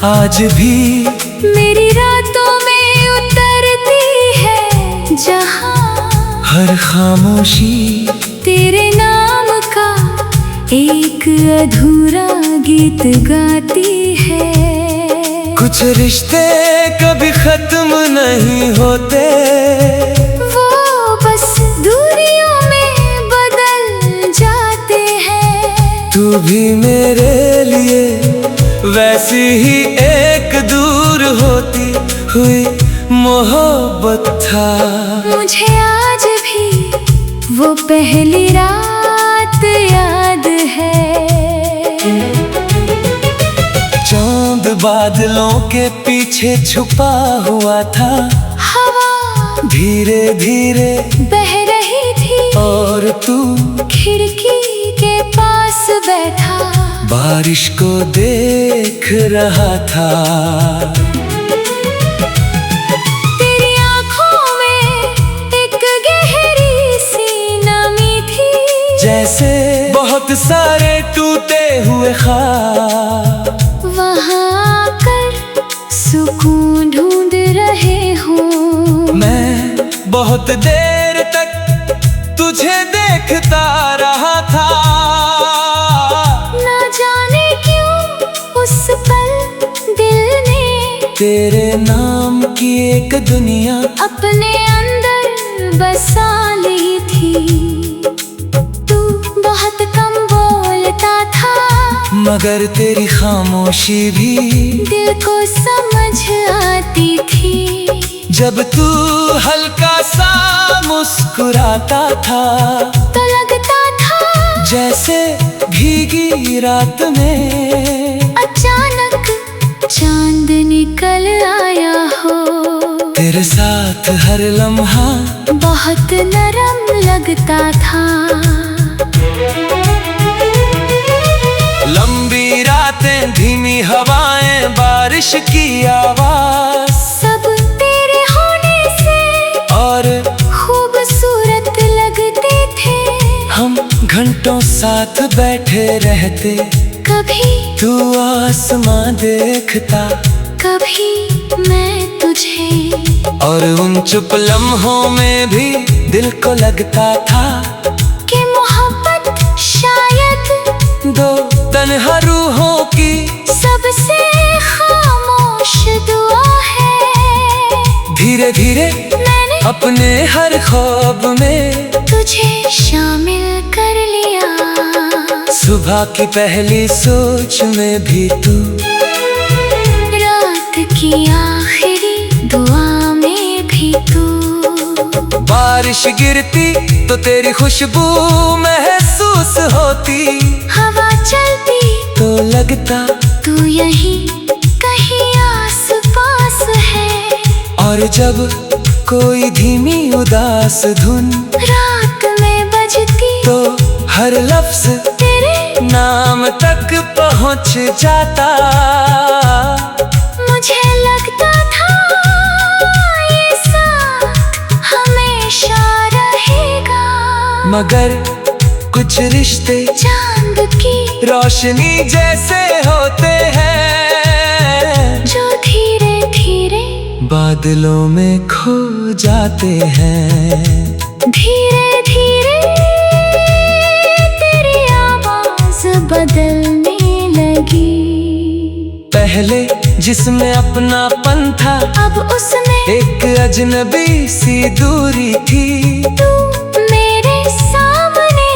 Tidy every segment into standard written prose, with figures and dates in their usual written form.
आज भी मेरी रातों में उतरती है जहां हर खामोशी तेरे नाम का एक अधूरा गीत गाती है। कुछ रिश्ते कभी खत्म नहीं होते, वो बस दूरियों में बदल जाते हैं। तू भी मेरे लिए वैसी ही एक दूर होती हुई मोहब्बत था। मुझे आज भी वो पहली रात याद है। चांद बादलों के पीछे छुपा हुआ था, हवा धीरे धीरे बह रही थी और तू खिड़की के पास बैठा बारिश को देख रहा था। तेरी आंखों में एक गहरी सी नमी थी, जैसे बहुत सारे टूटे हुए ख्वाब वहाँ आकर सुकून ढूंढ रहे हूँ। मैं बहुत देर तक तुझे देखता रहा था, ना जाने क्यों उस पल दिल ने तेरे नाम की एक दुनिया अपने अंदर बसा ली थी। तू बहुत कम बोलता था, मगर तेरी खामोशी भी दिल को समझ आती थी। जब तू हल्का सा मुस्कुराता था, तो लगता था जैसे भीगी रात में अचानक चांद निकल आया हो। तेरे साथ हर लम्हा बहुत नरम लगता था। लंबी रातें, धीमी हवाएं, बारिश की आवाज, सब तेरे होने से और खूबसूरत लगते थे। हम घंटों साथ बैठे रहते, कभी तू आसमां देखता, कभी मैं तुझे, और उन चुप लम्हों में भी दिल को लगता था कि मोहब्बत शायद दो तन्हा रूहों की सबसे खामोश दुआ है। धीरे धीरे मैंने अपने हर ख्वाब में तुझे शामिल कर लिया। सुबह की पहली सोच में भी तू, रात की आखिरी दुआ में भी तू। बारिश गिरती तो तेरी खुशबू महसूस होती, हवा चलती तो लगता तू यहीं कहीं आस पास है। और जब कोई धीमी उदास धुन रात में बजती तो हर लफ्ज तेरे नाम तक पहुंच जाता। मुझे लगता था ये साथ हमेशा रहेगा, मगर कुछ रिश्ते चांद की रोशनी जैसे होते हैं, जो धीरे धीरे बादलों में खो जाते हैं। धीरे धीरे तेरी आवाज बदलने लगी। पहले जिसमें अपनापन था, अब उसमें एक अजनबी सी दूरी थी। तू मेरे सामने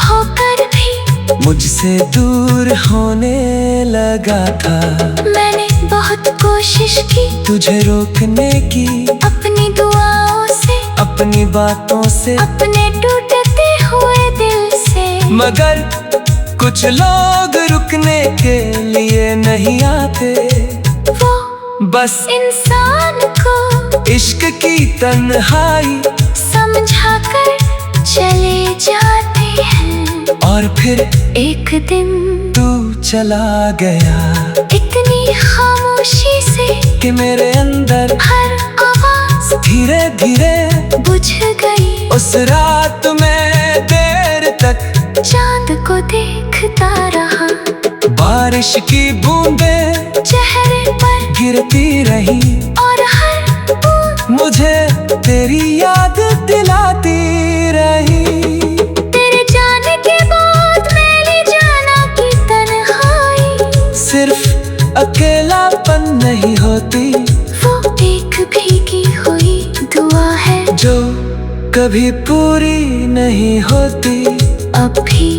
होकर भी मुझसे दूर होने लगा था। मैंने बहुत कोशिश की तुझे रोकने की, अपनी दुआओं से, अपनी बातों से, अपने टूटते हुए दिल से। मगर कुछ लोग रुकने के लिए नहीं आते, वो बस इंसान को इश्क की तन्हाई समझा कर चले जाते हैं। और फिर एक दिन तू चला गया, इतनी खामोशी से कि मेरे अंदर हर आवाज धीरे धीरे बुझ गई। उस रात में देर तक चांद को देखता रहा, बारिश की बूंदें चेहरे गिरती रही और हर बूंद मुझे तेरी याद दिलाती रही। तेरे जाने के बाद मैंने जाना कि तन्हाई सिर्फ अकेलापन नहीं होती, वो एक भीगी हुई दुआ है जो कभी पूरी नहीं होती। अब भी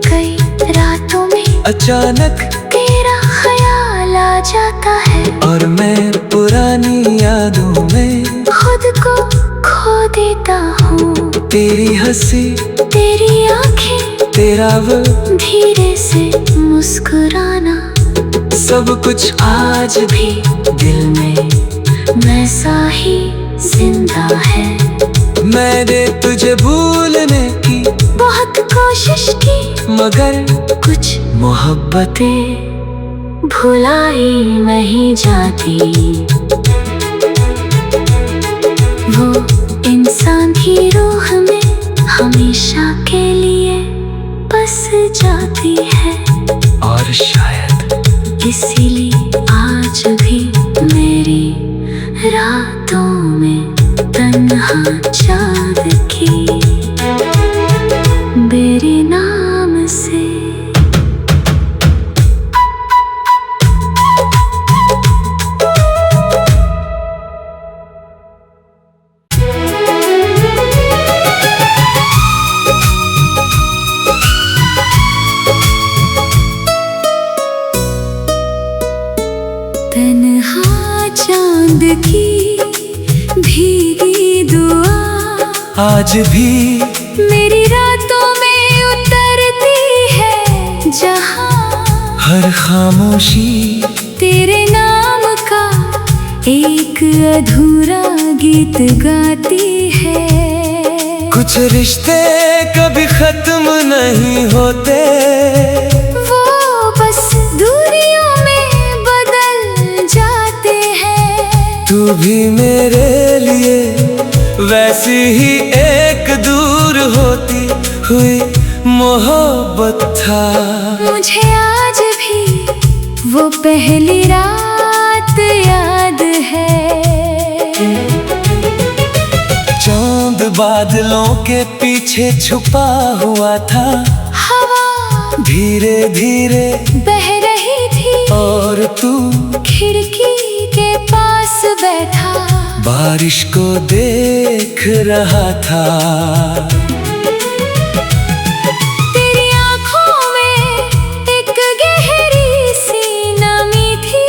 कई रातों में अचानक तेरा ख्याल आ जाता है और मैं पुरानी यादों में खुद को खो देता हूँ। तेरी हंसी, तेरी आंखें, तेरा वो धीरे से मुस्कुराना, सब कुछ आज भी दिल में वैसा ही जिंदा है। मैंने तुझे भूलने की बहुत कोशिश की मगर कुछ मोहब्बतें भुलाई नहीं जाती। वो इंसान की रूह में हमेशा के लिए बस जाती है और शायद इसीलिए आज भी मेरी रातों में तन्हा चाँद की मेरे नाम से। तन्हा चाँद की भीगी दुआ आज भी मेरी रातों में उतरती है, जहाँ हर खामोशी तेरे नाम का एक अधूरा गीत गाती है। कुछ रिश्ते कभी खत्म नहीं होते, वो बस दूरियों में बदल जाते हैं। तू भी मेरे लिए वैसी ही एक दूर होती हुई मोहब्बत था। मुझे आज भी वो पहली रात याद है। चांद बादलों के पीछे छुपा हुआ था, हवा धीरे धीरे बह रही थी और तू खिड़की के पास बैठा बारिश को देख रहा था। तेरी आँखों में एक गहरी सी नमी थी,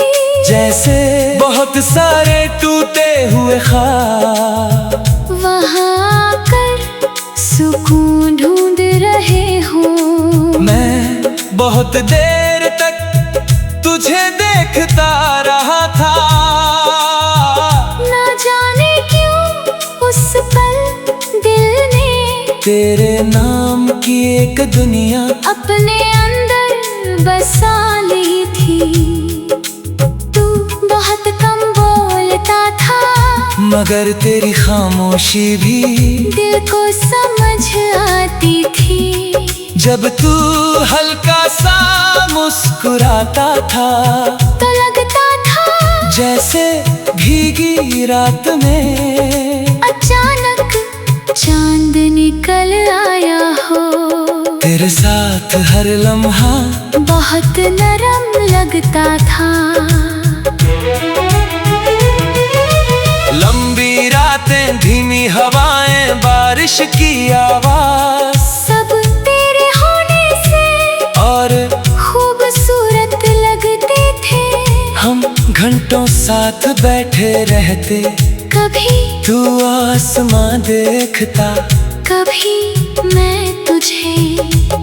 जैसे बहुत सारे टूटे हुए ख्वाब वहाँ आकर सुकून ढूंढ रहे हूँ। मैं बहुत देर तक तुझे देखता रहा था। ना जाने क्यों उस पल दिल ने तेरे नाम की एक दुनिया अपने अंदर बसा ली थी। तू बहुत कम बोलता था, मगर तेरी खामोशी भी दिल को समझ आती थी। जब तू हल्का सा मुस्कुराता था, तो लगता था जैसे भीगी रात में अचानक चांद निकल आया हो। तेरे साथ हर लम्हा बहुत नरम लगता था। लंबी रातें, धीमी हवाएं, बारिश की आवाज, सब तेरे होने से और खूबसूरत लगते थे। हम घंटों साथ बैठे रहते, कभी तू आसमां देखता कभी मैं तुझे,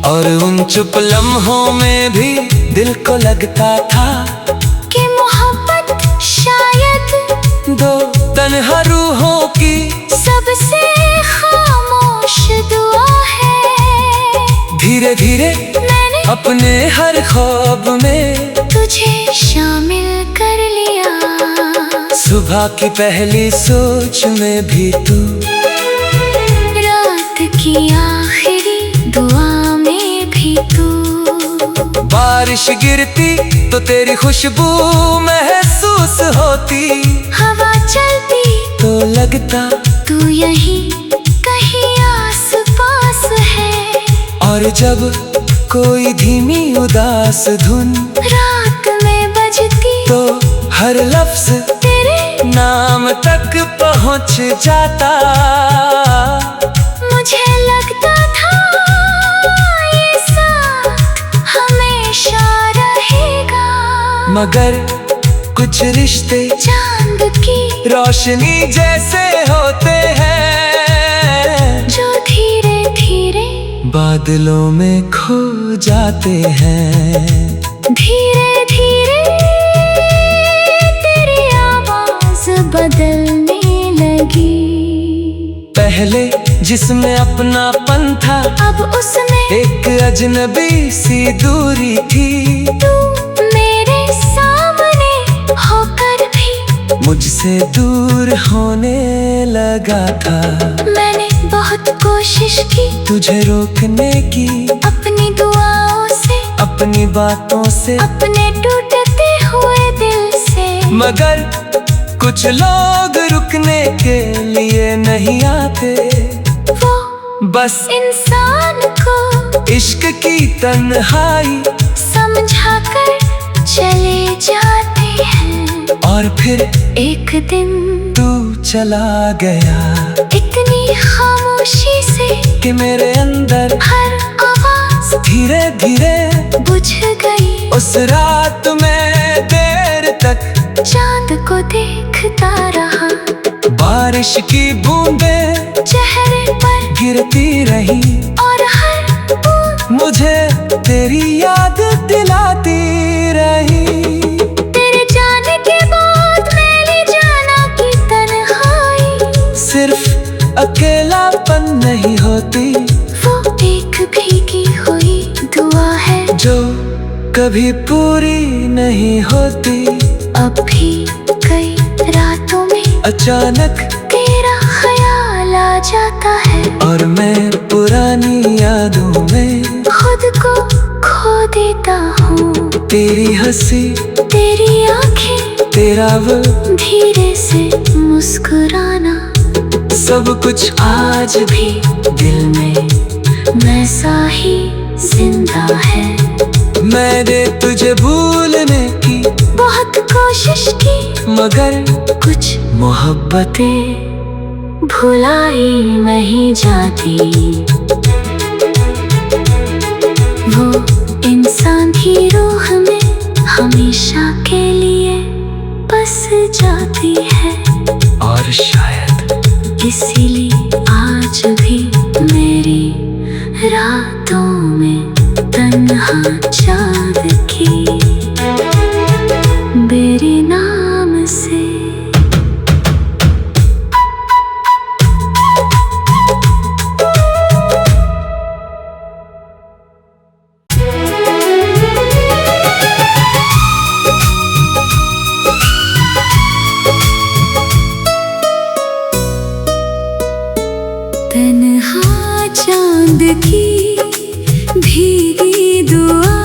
और उन चुप लम्हों में भी दिल को लगता था कि मोहब्बत शायद दो तन्हा रूहों की सबसे खामोश दुआ है। धीरे धीरे मैंने अपने हर ख्वाब में तुझे शामिल कर लिया। सुबह की पहली सोच में भी तू, रात की आखिरी दुआ में भी तू। बारिश गिरती तो तेरी खुशबू महसूस होती, हवा चलती तो लगता तू यहीं कहीं आस पास है। और जब कोई धीमी उदास धुन रात में बजती तो हर लफ्ज तेरे नाम तक पहुंच जाता। मुझे लगता था ये साथ हमेशा रहेगा, मगर कुछ रिश्ते चांद की रोशनी जैसे होते हैं, जो धीरे धीरे बादलों में खो जाते हैं। धीरे धीरे तेरी आवाज बदलने लगी। पहले जिसमें अपनापन था, अब उसमें एक अजनबी सी दूरी थी। तू मेरे सामने होकर भी मुझसे दूर होने लगा था। मैंने बहुत कोशिश की तुझे रोकने की, अपनी दुआओं से, अपनी बातों से, अपने टूटते हुए दिल से। मगर कुछ लोग रुकने के लिए नहीं आते, वो बस इंसान को इश्क की तन्हाई समझा कर चले जाते हैं। और फिर एक दिन तू चला गया, इतनी खामोशी से कि मेरे अंदर हर आवाज धीरे धीरे बुझ गई। उस रात में देर तक चांद को देखता रहा, बारिश की बूंदें चेहरे पर गिरती रही, और हर बूंद मुझे तेरी याद दिलाती रही। तेरे जाने के बाद मैंने जाना कि तन्हाई सिर्फ अकेलापन नहीं होती, वो एक भीगी हुई दुआ है जो कभी पूरी नहीं होती। अब भी कई रातों में अचानक तेरा ख्याल आ जाता है, और मैं पुरानी यादों में खुद को खो देता हूँ। तेरी हंसी, तेरी आंखें, तेरा वो धीरे से मुस्कुराना, सब कुछ आज भी दिल में वैसा ही जिंदा है। मैंने तुझे भूलने की बहुत कोशिश की, मगर कुछ मोहब्बतें भुलाई नहीं जाती। वो इंसान की रूह में हमेशा के लिए बस जाती है, और शायद इसीलिए आज भी मेरी रातों में तन्हा चाँद की मेरे नाम से। तन्हा चाँद की भीगी दुआ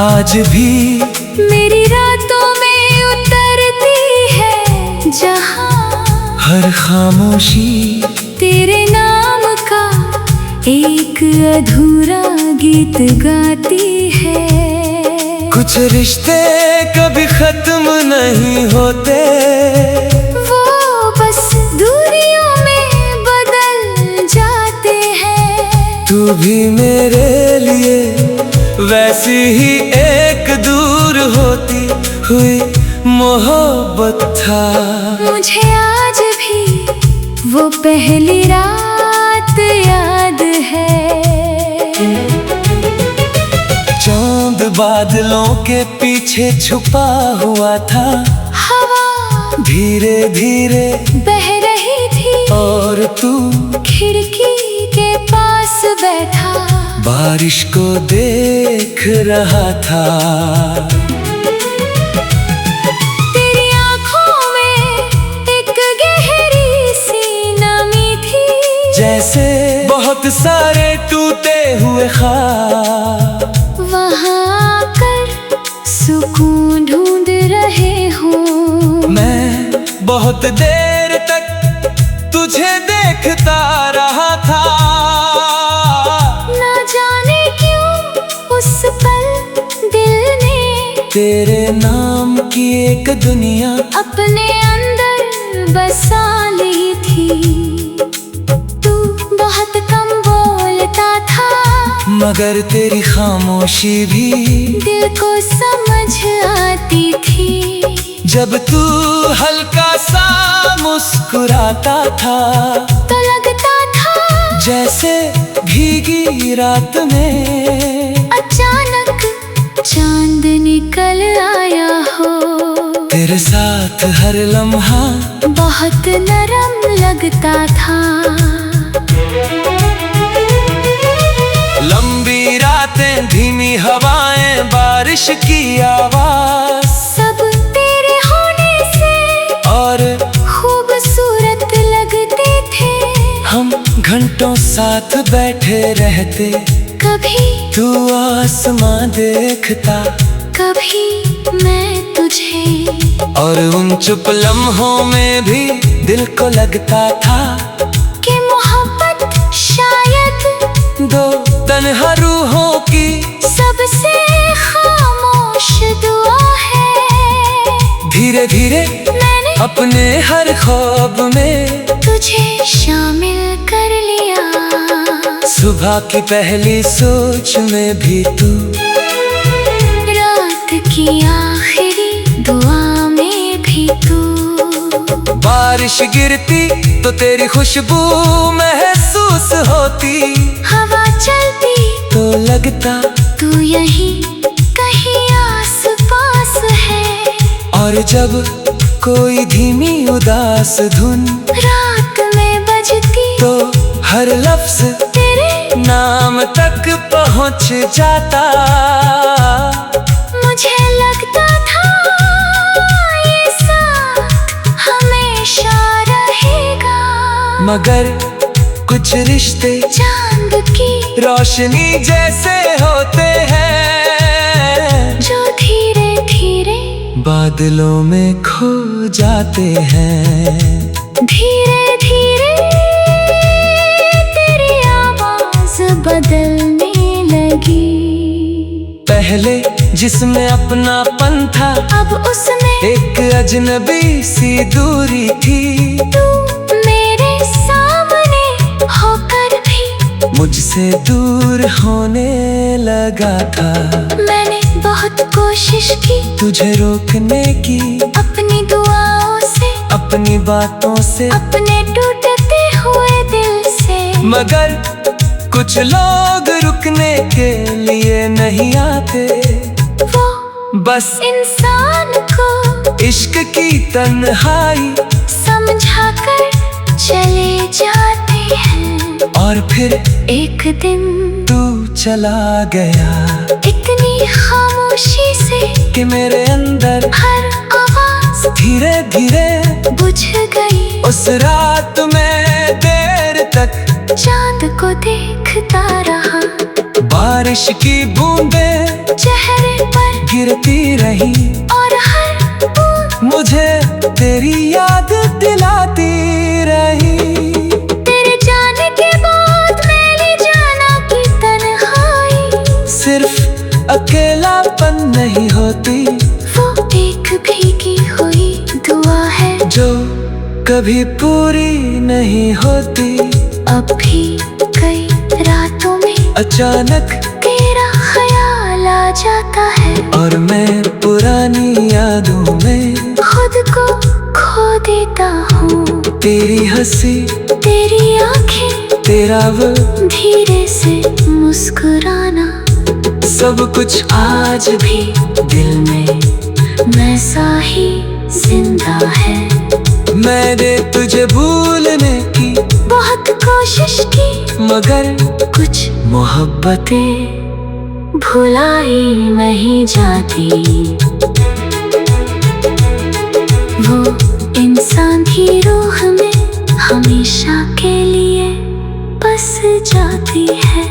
आज भी मेरी रातों में उतरती है, जहाँ हर खामोशी तेरे नाम का एक अधूरा गीत गाती है। कुछ रिश्ते कभी खत्म नहीं होते, वो बस दूरियों में बदल जाते हैं। तू भी मेरे लिए वैसी ही एक दूर होती हुई मोहब्बत था। मुझे आज भी वो पहली रात याद है। चांद बादलों के पीछे छुपा हुआ था, हवा धीरे धीरे बह रही थी, और तू खिड़की के पास बैठा बारिश को देख रहा था। तेरी आँखों में एक गहरी सी नमी थी, जैसे बहुत सारे टूटे हुए ख्वाब वहाँ क्यों ढूंढ रहे हो? मैं बहुत देर तक तुझे देखता रहा था, ना जाने क्यों उस पल दिल ने तेरे नाम की एक दुनिया अपने अंदर बसा ली थी। तू बहुत कम बोलता था, मगर तेरी खामोशी भी दिल को समझ आती थी। जब तू हल्का सा मुस्कुराता था, तो लगता था जैसे भीगी रात में अचानक चांद निकल आया हो। तेरे साथ हर लम्हा बहुत नरम लगता था। लंबी रातें, धीमी हवाएं, बारिश की आवाज, सब तेरे होने से और खूबसूरत लगते थे। हम घंटों साथ बैठे रहते, कभी तू आसमां देखता, कभी मैं तुझे, और उन चुप लम्हों में भी दिल को लगता था कि मोहब्बत शायद दो तन्हा रूहों की सबसे खामोश दुआ है। धीरे धीरे मैंने अपने हर ख्वाब में तुझे शामिल कर लिया। सुबह की पहली सोच में भी तू, रात की आखिरी दुआ में भी तू। बारिश गिरती तो तेरी खुशबू महसूस होती, हवा चलती तो लगता तू यहीं कहीं आस पास है। और जब कोई धीमी उदास धुन रात में बजती तो हर लफ्ज तेरे नाम तक पहुंच जाता। मुझे लगता था ये साथ हमेशा रहेगा, मगर कुछ रिश्ते चांद की रोशनी जैसे होते हैं, जो धीरे धीरे बादलों में खो जाते हैं। धीरे धीरे तेरी आवाज बदलने लगी। पहले जिसमें अपनापन था, अब उसमें एक अजनबी सी दूरी थी। तू मेरे सामने होकर भी मुझसे दूर होने लगा था। मैंने बहुत कोशिश की तुझे रोकने की, अपनी दुआओं से, अपनी बातों से, अपने टूटते हुए दिल से। मगर कुछ लोग रुकने के लिए नहीं आते, वो बस इंसान को इश्क की तन्हाई समझा कर चले जाते हैं। और फिर एक दिन तू चला गया, इतनी खामोशी से कि मेरे अंदर हर आवाज धीरे धीरे बुझ गई। उस रात में देर तक चांद को देखता रहा, बारिश की बूंदें चेहरे पर गिरती रही, और हर बूंद मुझे तेरी याद दिलाती रही। तेरे जाने के बाद मैंने जाना कि तन्हाई सिर्फ अकेलापन नहीं होती, वो एक भीगी हुई दुआ है, जो कभी पूरी नहीं होती। अब भी कई रातों में अचानक तेरा ख्याल आ जाता है, और मैं पुरानी यादों में खुद को खो देता हूँ। तेरी हंसी, तेरी आंखें, तेरा वो धीरे से मुस्कुराना, सब कुछ आज भी दिल में वैसा ही जिंदा है। मैंने तुझे भूलने की बहुत कोशिश की, मगर कुछ मोहब्बतें भुलाई नहीं जाती। वो इंसान की रूह में हमेशा के लिए बस जाती है,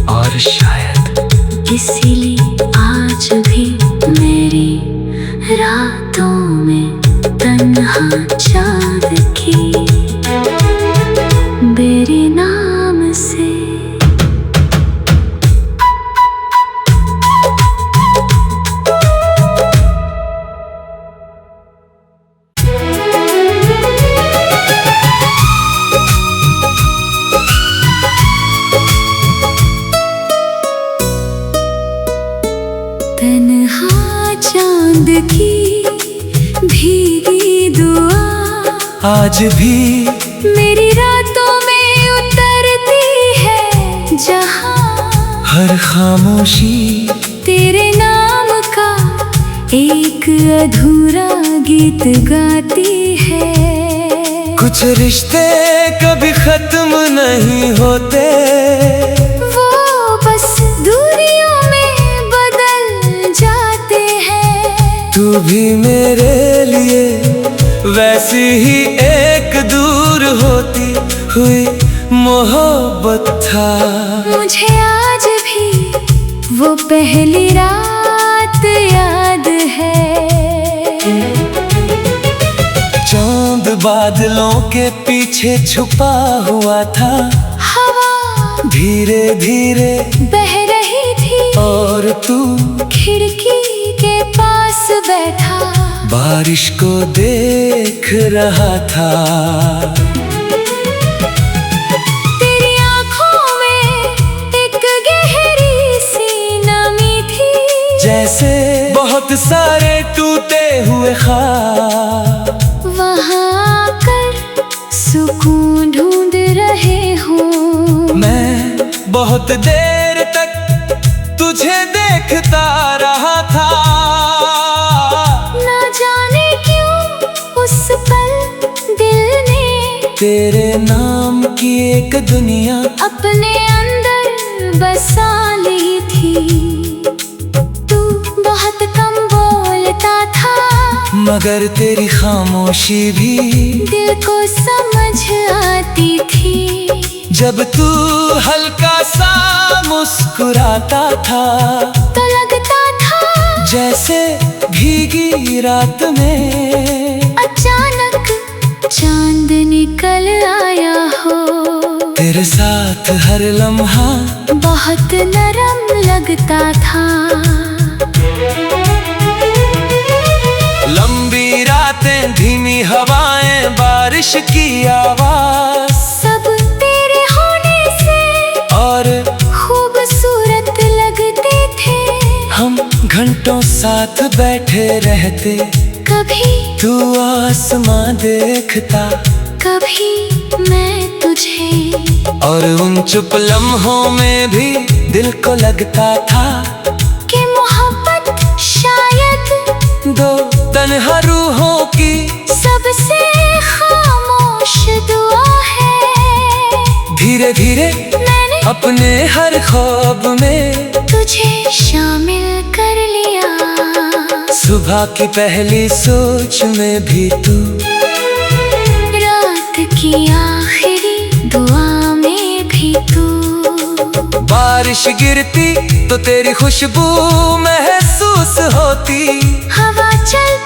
और शायद इसीलिए आज भी मेरी रातों में तन्हा चाँद की मेरे नाम से। तन्हा चाँद की भीगी दुआ आज भी मेरी रातों में उतरती है जहाँ। हर खामोशी तेरे नाम का एक अधूरा गीत गाती है। कुछ रिश्ते कभी खत्म नहीं होते, वो बस दूरियों में बदल जाते हैं। तू भी मेरे लिए वैसी ही एक दूर होती हुई मोहब्बत था। मुझे आज भी वो पहली रात याद है। चांद बादलों के पीछे छुपा हुआ था, हवा धीरे धीरे बह रही थी और तू खिड़की के पास बैठा बारिश को देख रहा था। तेरी आँखों में एक गहरी सी नमी थी, जैसे बहुत सारे टूटे हुए ख्वाब वहाँ आकर सुकून ढूंढ रहे हूँ। मैं बहुत देर तक तुझे देखता रहा था। ना जाने क्यों उस पल दिल ने तेरे नाम की एक दुनिया अपने अंदर बसा ली थी। तू बहुत कम बोलता था, मगर तेरी खामोशी भी दिल को समझ आती थी। जब तू हल्का सा मुस्कुराता था, तो लगता था जैसे भीगी रात में अचानक चांद निकल आया हो। तेरे साथ हर लम्हा बहुत नरम लगता था। लंबी रातें, धीमी हवाएं, बारिश की आवाज, सब तेरे होने से और खूबसूरत लगते थे। हम घंटों साथ बैठे रहते, कभी तू आसमां देखता, कभी मैं तुझे। और उन चुप लम्हों में भी दिल को लगता था कि मोहब्बत शायद दो तन्हा रूहों की सबसे खामोश दुआ है। धीरे धीरे मैंने अपने हर ख्वाब में तुझे शामिल कर लिया। सुबह की पहली सोच में भी तू, रात की आखिरी दुआ में भी तू। बारिश गिरती तो तेरी खुशबू महसूस होती, हवा चल